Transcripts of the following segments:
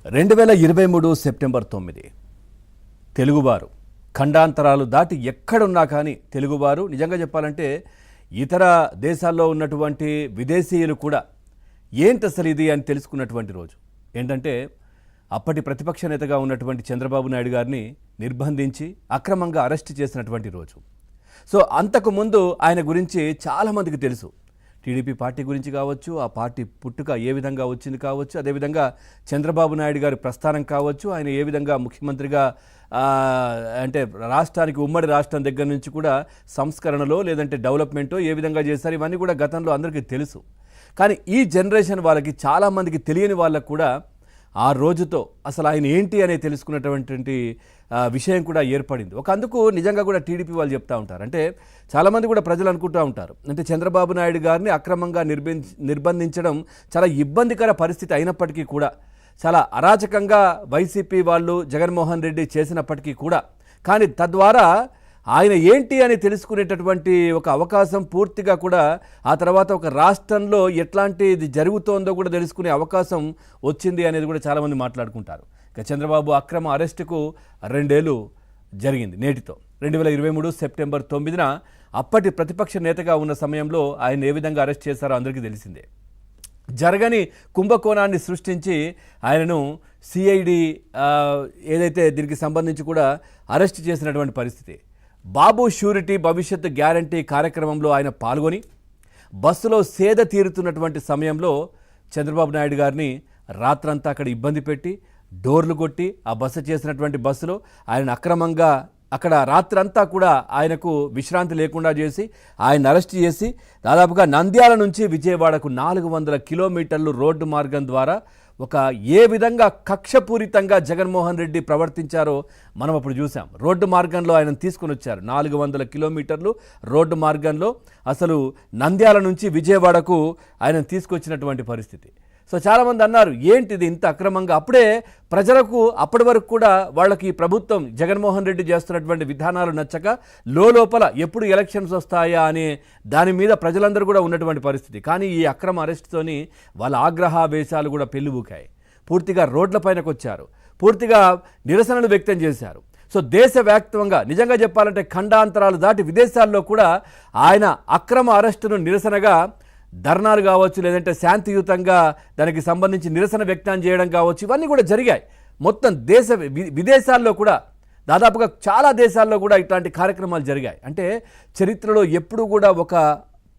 2023 September 9 తెలుగువారు ఖండాంతరాలు దాటి ఎక్కడున్నా కానీ తెలుగువారు నిజంగా చెప్పాలంటే ఇతర దేశాల్లో ఉన్నటువంటి విదేశీయులు కూడా ఏంటి అసలు ఇది అని తెలుసుకున్నటువంటి రోజు ఏంటంటే అప్పటి ప్రతిపక్ష నేతగా ఉన్నటువంటి చంద్రబాబు నాయుడు గారిని నిర్బంధించి అక్రమంగా అరెస్ట్ చేసినటువంటి రోజు. సో అంతకు ముందు ఆయన గురించి చాలామందికి తెలుసు. టీడీపీ పార్టీ గురించి కావచ్చు, ఆ పార్టీ పుట్టుక ఏ విధంగా వచ్చింది కావచ్చు, అదేవిధంగా చంద్రబాబు నాయుడు గారి ప్రస్థానం కావచ్చు, ఆయన ఏ విధంగా ముఖ్యమంత్రిగా అంటే రాష్ట్రానికి ఉమ్మడి రాష్ట్రం దగ్గర నుంచి కూడా సంస్కరణలో లేదంటే డెవలప్మెంటో ఏ విధంగా చేశారు ఇవన్నీ కూడా గతంలో అందరికీ తెలుసు. కానీ ఈ జనరేషన్ వాళ్ళకి చాలామందికి తెలియని వాళ్ళకు కూడా ఆ రోజుతో అసలు ఆయన ఏంటి అనేది తెలుసుకున్నటువంటి విషయం కూడా ఏర్పడింది. ఒక అందుకు నిజంగా కూడా టీడీపీ వాళ్ళు చెప్తూ ఉంటారు. అంటే చాలామంది కూడా ప్రజలు అనుకుంటూ ఉంటారు, అంటే చంద్రబాబు నాయుడు గారిని అక్రమంగా నిర్బంధించడం చాలా ఇబ్బందికర పరిస్థితి అయినప్పటికీ కూడా, చాలా అరాచకంగా వైసీపీ వాళ్ళు జగన్మోహన్ రెడ్డి చేసినప్పటికీ కూడా, కానీ తద్వారా ఆయన ఏంటి అని తెలుసుకునేటటువంటి ఒక అవకాశం పూర్తిగా కూడా ఆ తర్వాత ఒక రాష్ట్రంలో ఎట్లాంటిది జరుగుతోందో కూడా తెలుసుకునే అవకాశం వచ్చింది అనేది కూడా చాలామంది మాట్లాడుకుంటారు. ఇక చంద్రబాబు అక్రమ అరెస్టుకు 2 ఏళ్ళు జరిగింది నేటితో. 2023 సెప్టెంబర్ 9న అప్పటి ప్రతిపక్ష నేతగా ఉన్న సమయంలో ఆయన ఏ విధంగా అరెస్ట్ చేశారో అందరికీ తెలిసిందే. జరగని కుంభకోణాన్ని సృష్టించి ఆయనను సిఐడి ఏదైతే దీనికి సంబంధించి కూడా అరెస్ట్ చేసినటువంటి పరిస్థితి. బాబు షూరిటీ భవిష్యత్తు గ్యారంటీ కార్యక్రమంలో ఆయన పాల్గొని బస్సులో సేద తీరుతున్నటువంటి సమయంలో చంద్రబాబు నాయుడు గారిని రాత్రంతా అక్కడ ఇబ్బంది పెట్టి డోర్లు కొట్టి ఆ బస్సు చేసినటువంటి బస్సులో ఆయన అక్రమంగా అక్కడ రాత్రంతా కూడా ఆయనకు విశ్రాంతి లేకుండా చేసి ఆయన అరెస్ట్ చేసి దాదాపుగా నంద్యాల నుంచి విజయవాడకు 400 కిలోమీటర్లు రోడ్డు మార్గం ద్వారా ఒక ఏ విధంగా కక్షపూరితంగా జగన్మోహన్ రెడ్డి ప్రవర్తించారో మనం అప్పుడు చూసాం. రోడ్డు మార్గంలో ఆయన తీసుకుని వచ్చారు. 400 కిలోమీటర్లు రోడ్డు మార్గంలో అసలు నంద్యాల నుంచి విజయవాడకు ఆయన తీసుకొచ్చినటువంటి పరిస్థితి. సో చాలామంది అన్నారు, ఏంటిది ఇంత అక్రమంగా? అప్పుడే ప్రజలకు అప్పటి వరకు కూడా వాళ్ళకి ప్రభుత్వం జగన్మోహన్ రెడ్డి చేస్తున్నటువంటి విధానాలు నచ్చక లోపల ఎప్పుడు ఎలక్షన్స్ వస్తాయా అనే దాని మీద ప్రజలందరూ కూడా ఉన్నటువంటి పరిస్థితి. కానీ ఈ అక్రమ అరెస్ట్తోని వాళ్ళ ఆగ్రహావేశాలు కూడా పెళ్ళిబూకాయి. పూర్తిగా రోడ్లపైనకు వచ్చారు, పూర్తిగా నిరసనలు వ్యక్తం చేశారు. సో దేశవ్యాప్తంగా నిజంగా చెప్పాలంటే ఖండాంతరాలు దాటి విదేశాల్లో కూడా ఆయన అక్రమ అరెస్టును నిరసనగా ధర్నాలు కావచ్చు, లేదంటే శాంతియుతంగా దానికి సంబంధించి నిరసన వ్యక్తం చేయడం కావచ్చు, ఇవన్నీ కూడా జరిగాయి. మొత్తం విదేశాల్లో కూడా దాదాపుగా చాలా దేశాల్లో కూడా ఇట్లాంటి కార్యక్రమాలు జరిగాయి. అంటే చరిత్రలో ఎప్పుడు కూడా ఒక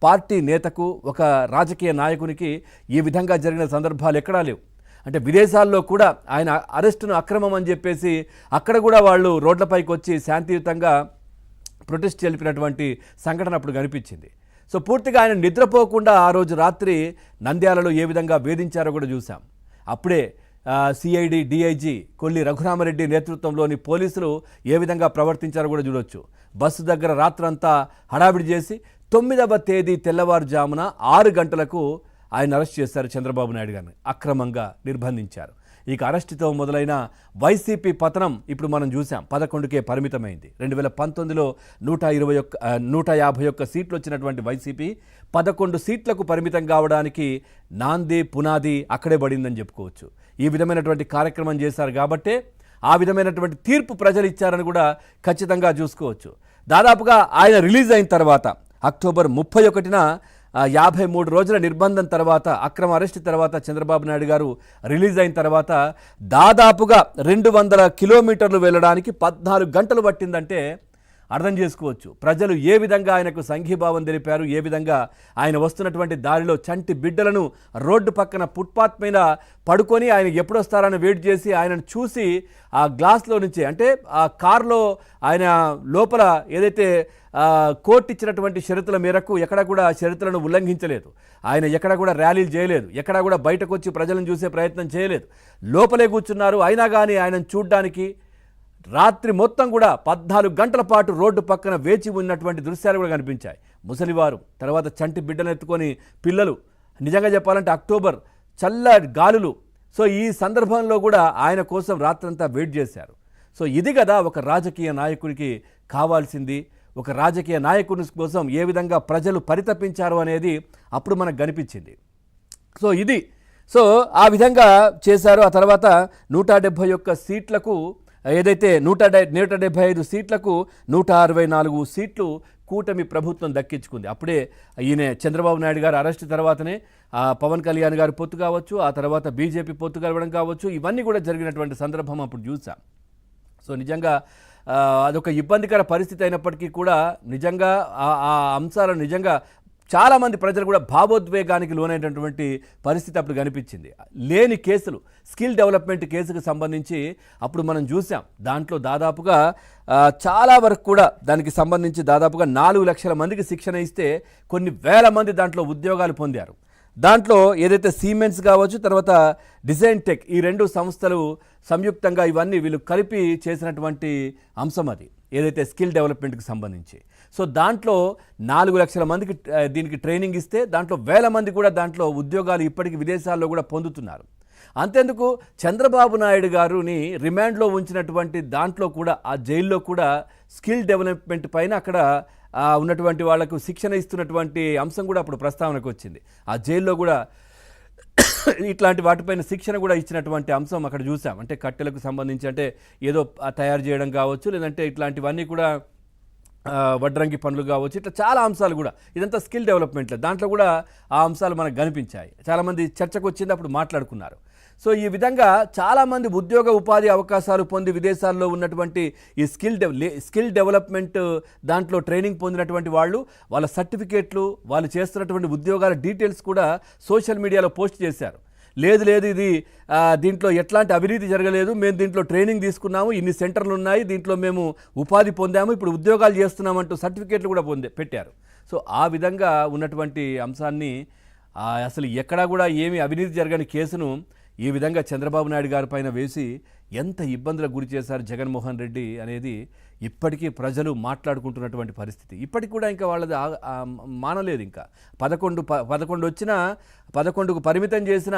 పార్టీ నేతకు, ఒక రాజకీయ నాయకునికి ఈ విధంగా జరిగిన సందర్భాలు ఎక్కడా లేవు. అంటే విదేశాల్లో కూడా ఆయన అరెస్టును అక్రమం అని చెప్పేసి అక్కడ కూడా వాళ్ళు రోడ్లపైకి వచ్చి శాంతియుతంగా ప్రొటెస్ట్ తెలిపినటువంటి సంఘటన అప్పుడు కనిపించింది. సో పూర్తిగా ఆయన నిద్రపోకుండా ఆ రోజు రాత్రి నంద్యాలలో ఏ విధంగా వేధించారో కూడా చూసాం. అప్పుడే సిఐడి డిఐజీ కొల్లి రఘురామరెడ్డి నేతృత్వంలోని పోలీసులు ఏ విధంగా ప్రవర్తించారో కూడా చూడొచ్చు. బస్సు దగ్గర రాత్రంతా హడావిడి చేసి 9వ తేదీ తెల్లవారుజామున 6 గంటలకు ఆయన అరెస్ట్ చేశారు. చంద్రబాబు నాయుడు గారిని అక్రమంగా నిర్బంధించారు. ఇక అరెస్టుతో మొదలైన వైసీపీ పతనం ఇప్పుడు మనం చూసాం. 11కే పరిమితమైంది. 2019లో 151 సీట్లు వచ్చినటువంటి వైసీపీ 11 సీట్లకు పరిమితం కావడానికి నాంది పునాది అక్కడే పడిందని చెప్పుకోవచ్చు. ఈ విధమైనటువంటి కార్యక్రమం చేశారు కాబట్టే ఆ విధమైనటువంటి తీర్పు ప్రజలు ఇచ్చారని కూడా ఖచ్చితంగా చూసుకోవచ్చు. దాదాపుగా ఆయన రిలీజ్ అయిన తర్వాత అక్టోబర్ 31న 53 రోజుల నిర్బంధం తర్వాత, అక్రమ అరెస్ట్ తర్వాత చంద్రబాబు నాయుడు గారు రిలీజ్ అయిన తర్వాత దాదాపుగా 200 కిలోమీటర్లు వెళ్ళడానికి 14 గంటలు పట్టిందంటే అర్థం చేసుకోవచ్చు ప్రజలు ఏ విధంగా ఆయనకు సంఘీభావం తెలిపారు, ఏ విధంగా ఆయన వస్తున్నటువంటి దారిలో చంటి బిడ్డలను రోడ్డు పక్కన ఫుట్పాత్ మీద పడుకొని ఆయన ఎప్పుడు వస్తారని వెయిట్ చేసి ఆయనను చూసి ఆ గ్లాస్లో నుంచి, అంటే ఆ కార్లో ఆయన లోపల ఏదైతే కోర్టు ఇచ్చినటువంటి షరతుల మేరకు ఎక్కడా కూడా షరతులను ఉల్లంఘించలేదు. ఆయన ఎక్కడా కూడా ర్యాలీలు చేయలేదు, ఎక్కడా కూడా బయటకు వచ్చి ప్రజలను చూసే ప్రయత్నం చేయలేదు. లోపలే కూర్చున్నారు. అయినా కానీ ఆయనను చూడ్డానికి రాత్రి మొత్తం కూడా 14 గంటల పాటు రోడ్డు పక్కన వేచి ఉన్నటువంటి దృశ్యాలు కూడా కనిపించాయి. ముసలివారు, తర్వాత చంటి బిడ్డలు ఎత్తుకొని పిల్లలు, నిజంగా చెప్పాలంటే అక్టోబర్ చల్ల గాలులు. సో ఈ సందర్భంలో కూడా ఆయన కోసం రాత్రంతా వెయిట్ చేశారు. సో ఇది కదా ఒక రాజకీయ నాయకుడికి కావాల్సింది. ఒక రాజకీయ నాయకుని కోసం ఏ విధంగా ప్రజలు పరితపించారు అనేది అప్పుడు మనకు కనిపించింది. సో ఇది సో ఆ విధంగా చేశారు. ఆ తర్వాత 171 సీట్లకు ఏదైతే 175 సీట్లకు 164 సీట్లు కూటమి ప్రభుత్వం దక్కించుకుంది. అప్పుడే ఈయన చంద్రబాబు నాయుడు గారు అరెస్ట్ తర్వాతనే పవన్ కళ్యాణ్ గారు పొత్తు కావచ్చు, ఆ తర్వాత బీజేపీ పొత్తు కలవడం కావచ్చు, ఇవన్నీ కూడా జరిగినటువంటి సందర్భం అప్పుడు చూసాం. సో నిజంగా అదొక ఇబ్బందికర పరిస్థితి అయినప్పటికీ కూడా నిజంగా ఆ అంశాలను నిజంగా చాలామంది ప్రజలు కూడా భావోద్వేగానికి లోనైనటువంటి పరిస్థితి అప్పుడు కనిపించింది. లేని కేసులు, స్కిల్ డెవలప్మెంట్ కేసుకు సంబంధించి అప్పుడు మనం చూసాం. దాంట్లో దాదాపుగా చాలా వరకు కూడా దానికి సంబంధించి దాదాపుగా 4 లక్షల మందికి శిక్షణ ఇస్తే కొన్ని వేల మంది దాంట్లో ఉద్యోగాలు పొందారు. దాంట్లో ఏదైతే సిమెంట్స్ కావచ్చు, తర్వాత డిజైన్ టెక్, ఈ 2 సంస్థలు సంయుక్తంగా ఇవన్నీ వీళ్ళు కలిపి చేసినటువంటి అంశం అది, ఏదైతే స్కిల్ డెవలప్మెంట్కి సంబంధించి. సో దాంట్లో 4 లక్షల మందికి దీనికి ట్రైనింగ్ ఇస్తే దాంట్లో వేల మంది కూడా దాంట్లో ఉద్యోగాలు ఇప్పటికీ విదేశాల్లో కూడా పొందుతున్నారు. అంతేందుకు చంద్రబాబు నాయుడు గారుని రిమాండ్లో ఉంచినటువంటి దాంట్లో కూడా, ఆ జైల్లో కూడా స్కిల్ డెవలప్మెంట్ పైన అక్కడ ఉన్నటువంటి వాళ్లకు శిక్షణ ఇస్తున్నటువంటి అంశం కూడా అప్పుడు ప్రస్తావనకు వచ్చింది. ఆ జైల్లో కూడా ఇట్లాంటి వాటిపైన శిక్షణ కూడా ఇచ్చినటువంటి అంశం అక్కడ చూసాం. అంటే కట్టెలకు సంబంధించి అంటే ఏదో తయారు చేయడం కావచ్చు, లేదంటే ఇట్లాంటివన్నీ కూడా వడ్రంగి పనులు కావచ్చు, ఇట్లా చాలా అంశాలు కూడా, ఇదంతా స్కిల్ డెవలప్మెంట్లో దాంట్లో కూడా ఆ అంశాలు మనకు కనిపించాయి. చాలామంది చర్చకు వచ్చింది, అప్పుడు మాట్లాడుకున్నారు. సో ఈ విధంగా చాలామంది ఉద్యోగ ఉపాధి అవకాశాలు పొంది విదేశాల్లో ఉన్నటువంటి ఈ స్కిల్ డెవలప్మెంట్ దాంట్లో ట్రైనింగ్ పొందినటువంటి వాళ్ళు, వాళ్ళ సర్టిఫికేట్లు, వాళ్ళు చేస్తున్నటువంటి ఉద్యోగాల డీటెయిల్స్ కూడా సోషల్ మీడియాలో పోస్ట్ చేశారు. లేదు ఇది దీంట్లో ఎట్లాంటి అవినీతి జరగలేదు, మేము దీంట్లో ట్రైనింగ్ తీసుకున్నాము, ఇన్ని సెంటర్లు ఉన్నాయి, దీంట్లో మేము ఉపాధి పొందాము, ఇప్పుడు ఉద్యోగాలు చేస్తున్నామంటూ సర్టిఫికేట్లు కూడా పెట్టారు. సో ఆ విధంగా ఉన్నటువంటి అంశాన్ని అసలు ఎక్కడా కూడా ఏమి అవినీతి జరగని కేసును ఈ విధంగా చంద్రబాబు నాయుడు గారి పైన వేసి ఎంత ఇబ్బందులకు గురి చేశారు జగన్మోహన్ రెడ్డి అనేది ఇప్పటికీ ప్రజలు మాట్లాడుకుంటున్నటువంటి పరిస్థితి. ఇప్పటికి కూడా ఇంకా వాళ్ళది మానలేదు. ఇంకా 11 వచ్చినా 11కు పరిమితం చేసిన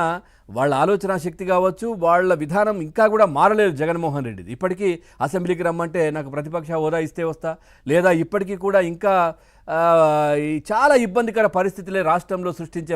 వాళ్ళ ఆలోచన శక్తి కావచ్చు, వాళ్ళ విధానం ఇంకా కూడా మారలేదు జగన్మోహన్ రెడ్డిది. ఇప్పటికీ అసెంబ్లీకి రమ్మంటే నాకు ప్రతిపక్ష హోదా ఇస్తే వస్తా, లేదా ఇప్పటికీ కూడా ఇంకా చాలా ఇబ్బందికర పరిస్థితులే రాష్ట్రంలో సృష్టించే